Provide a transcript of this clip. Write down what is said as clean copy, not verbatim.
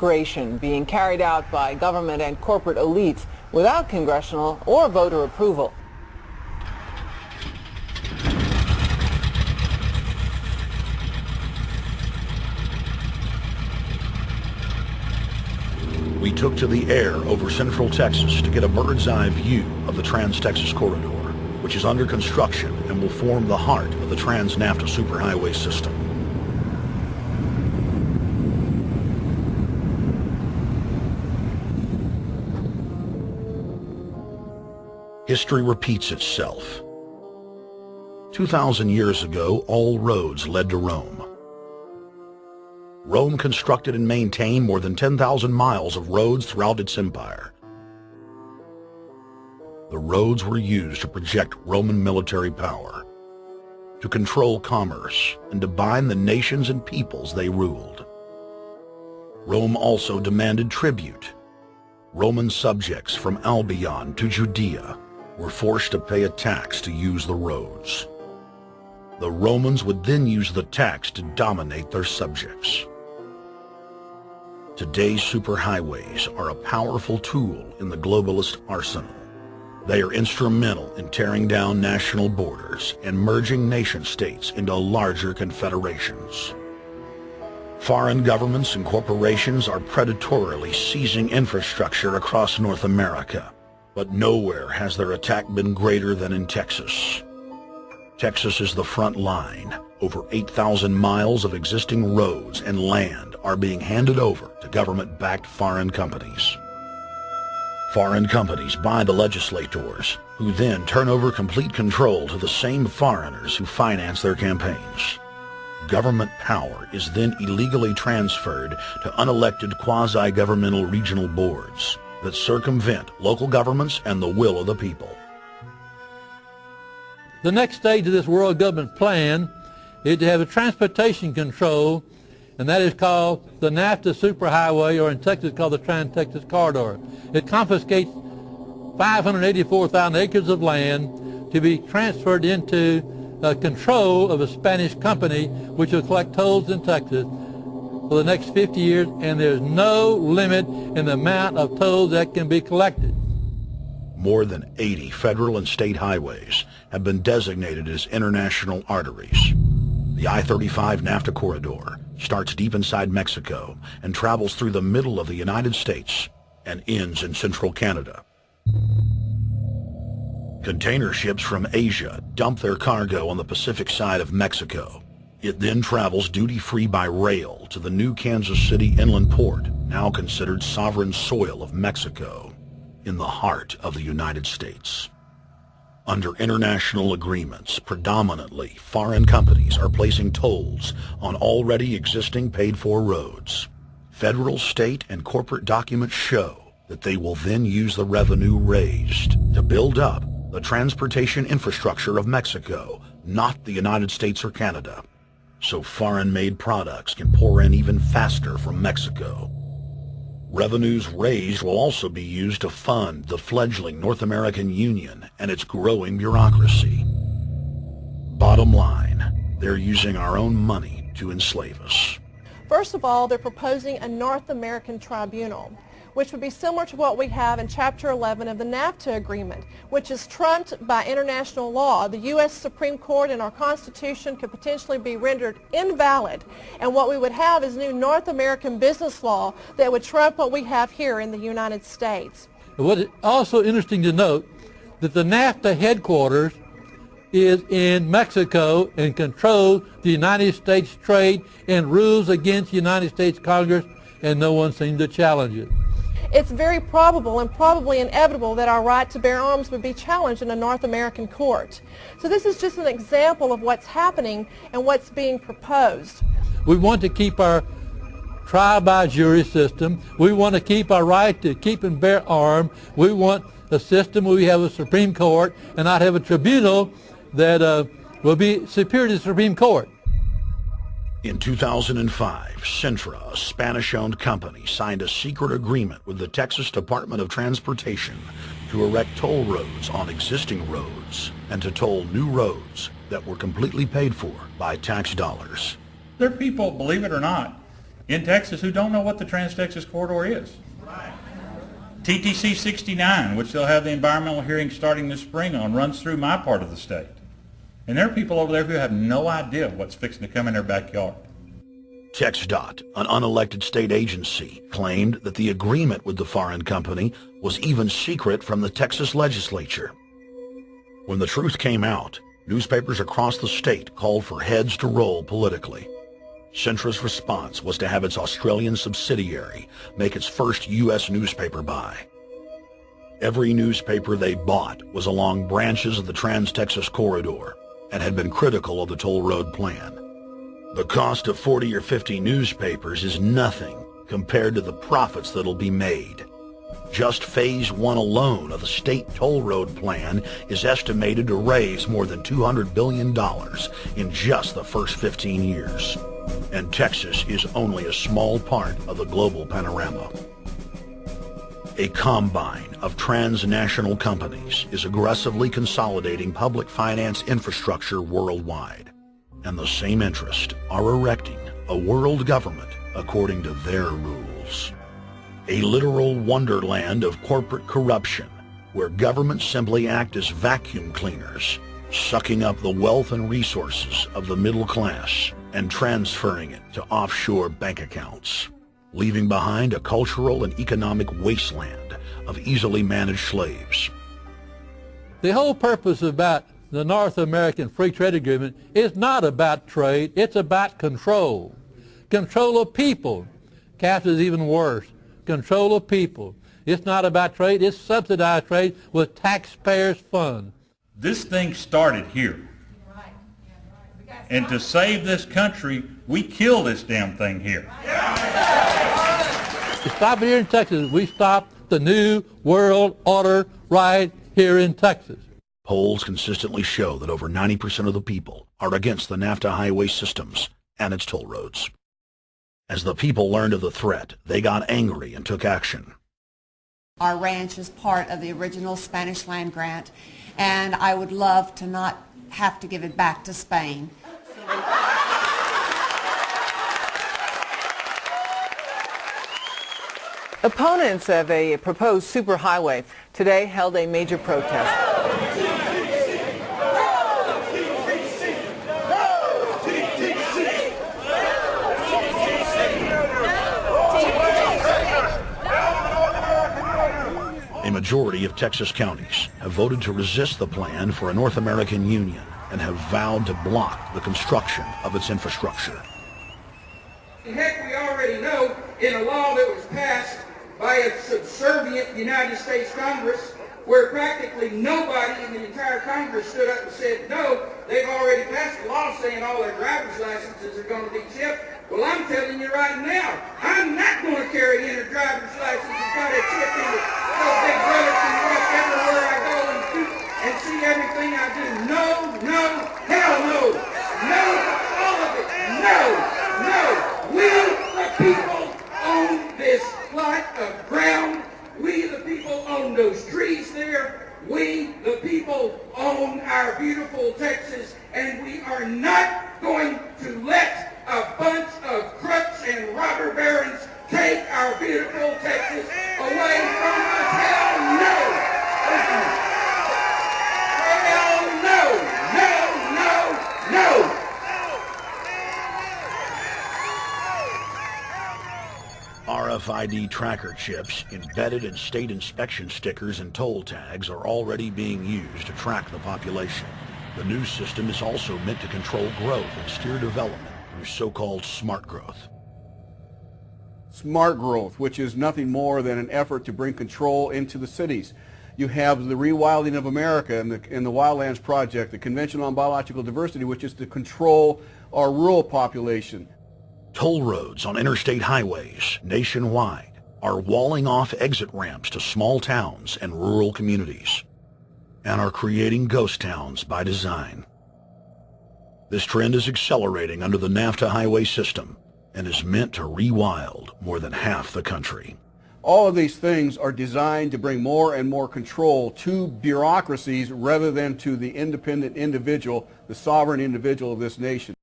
Integration being carried out by government and corporate elites without congressional or voter approval. We took to the air over central Texas to get a bird's-eye view of the Trans-Texas Corridor, which is under construction and will form the heart of the Trans-NAFTA superhighway system. History repeats itself. 2,000 years ago, all roads led to Rome. Rome constructed and maintained more than 10,000 miles of roads throughout its empire. The roads were used to project Roman military power, to control commerce, and to bind the nations and peoples they ruled. Rome also demanded tribute. Roman subjects from Albion to Judea were forced to pay a tax to use the roads. The Romans would then use the tax to dominate their subjects. Today's superhighways are a powerful tool in the globalist arsenal. They are instrumental in tearing down national borders and merging nation-states into larger confederations. Foreign governments and corporations are predatorily seizing infrastructure across North America, but nowhere has their attack been greater than in Texas. Texas is the front line. Over 8,000 miles of existing roads and land are being handed over to government-backed foreign companies. Foreign companies buy the legislators, who then turn over complete control to the same foreigners who finance their campaigns. Government power is then illegally transferred to unelected quasi-governmental regional boards that circumvent local governments and the will of the people. The next stage of this world government plan is to have a transportation control, and that is called the NAFTA superhighway, or in Texas called the Trans-Texas Corridor. It confiscates 584,000 acres of land to be transferred into control of a Spanish company which will collect tolls in Texas for the next 50 years, and there's no limit in the amount of tolls that can be collected. More than 80 federal and state highways have been designated as international arteries. The I-35 NAFTA corridor starts deep inside Mexico and travels through the middle of the United States and ends in central Canada. Container ships from Asia dump their cargo on the Pacific side of Mexico. It then travels duty-free by rail to the new Kansas City inland port, now considered sovereign soil of Mexico, in the heart of the United States. Under international agreements, predominantly foreign companies are placing tolls on already existing paid-for roads. Federal, state, and corporate documents show that they will then use the revenue raised to build up the transportation infrastructure of Mexico, not the United States or Canada, so foreign-made products can pour in even faster from Mexico. Revenues raised will also be used to fund the fledgling North American Union and its growing bureaucracy. Bottom line, they're using our own money to enslave us. First of all, they're proposing a North American tribunal, which would be similar to what we have in Chapter 11 of the NAFTA agreement, which is trumped by international law. The U.S. Supreme Court and our Constitution could potentially be rendered invalid, and what we would have is new North American business law that would trump what we have here in the United States. What is also interesting to note that the NAFTA headquarters is in Mexico and controls the United States trade and rules against the United States Congress, and no one seems to challenge it. It's very probable and probably inevitable that our right to bear arms would be challenged in a North American court. So this is just an example of what's happening and what's being proposed. We want to keep our trial by jury system. We want to keep our right to keep and bear arms. We want a system where we have a Supreme Court and not have a tribunal that will be superior to the Supreme Court. In 2005, Centra, a Spanish-owned company, signed a secret agreement with the Texas Department of Transportation to erect toll roads on existing roads and to toll new roads that were completely paid for by tax dollars. There are people, believe it or not, in Texas who don't know what the Trans-Texas Corridor is. TTC 69, which they'll have the environmental hearing starting this spring on, runs through my part of the state. And there are people over there who have no idea what's fixing to come in their backyard. TxDOT, an unelected state agency, claimed that the agreement with the foreign company was even secret from the Texas legislature. When the truth came out, newspapers across the state called for heads to roll politically. Centra's response was to have its Australian subsidiary make its first U.S. newspaper buy. Every newspaper they bought was along branches of the Trans-Texas Corridor and had been critical of the toll road plan. The cost of 40 or 50 newspapers is nothing compared to the profits that'll be made. Just Phase 1 alone of the state toll road plan is estimated to raise more than $200 billion in just the first 15 years. And Texas is only a small part of the global panorama. A combine of transnational companies is aggressively consolidating public finance infrastructure worldwide. And the same interests are erecting a world government according to their rules. A literal wonderland of corporate corruption, where governments simply act as vacuum cleaners, sucking up the wealth and resources of the middle class and transferring it to offshore bank accounts, leaving behind a cultural and economic wasteland of easily managed slaves. The whole purpose about the North American Free Trade Agreement is not about trade, it's about control. Control of people. CAFTA is even worse. Control of people. It's not about trade, it's subsidized trade with taxpayers' funds. This thing started here. And to save this country, we kill this damn thing here. To stop it here in Texas, we stop the New World Order right here in Texas. Polls consistently show that over 90% of the people are against the NAFTA highway systems and its toll roads. As the people learned of the threat, they got angry and took action. Our ranch is part of the original Spanish land grant, and I would love to not have to give it back to Spain. Opponents of a proposed superhighway today held a major protest. A majority of Texas counties have voted to resist the plan for a North American Union and have vowed to block the construction of its infrastructure. Heck, we already know in a law that was passed by a subservient United States Congress, where practically nobody in the entire Congress stood up and said no, they've already passed a law saying all their driver's licenses are going to be chipped. Well, I'm telling you right now, I'm not going to carry in a driver's license that's got a chip in it so Big Brother can watch everywhere I go and see everything I do. No, no, hell no. No, all of it. No, no. We, the people, own this plot of ground. We, the people, own those trees there. We, the people, own our beautiful Texas, and we are not going to let a bunch of crooks and robber barons take our beautiful Texas away from us. Hell no! Hell no! No, no, no! RFID tracker chips embedded in state inspection stickers and toll tags are already being used to track the population. The new system is also meant to control growth and steer development through so-called smart growth. Smart growth, which is nothing more than an effort to bring control into the cities. You have the rewilding of America and the Wildlands Project, the Convention on Biological Diversity, which is to control our rural population. Toll roads on interstate highways nationwide are walling off exit ramps to small towns and rural communities, and are creating ghost towns by design. This trend is accelerating under the NAFTA highway system and is meant to rewild more than half the country. All of these things are designed to bring more and more control to bureaucracies rather than to the independent individual, the sovereign individual of this nation.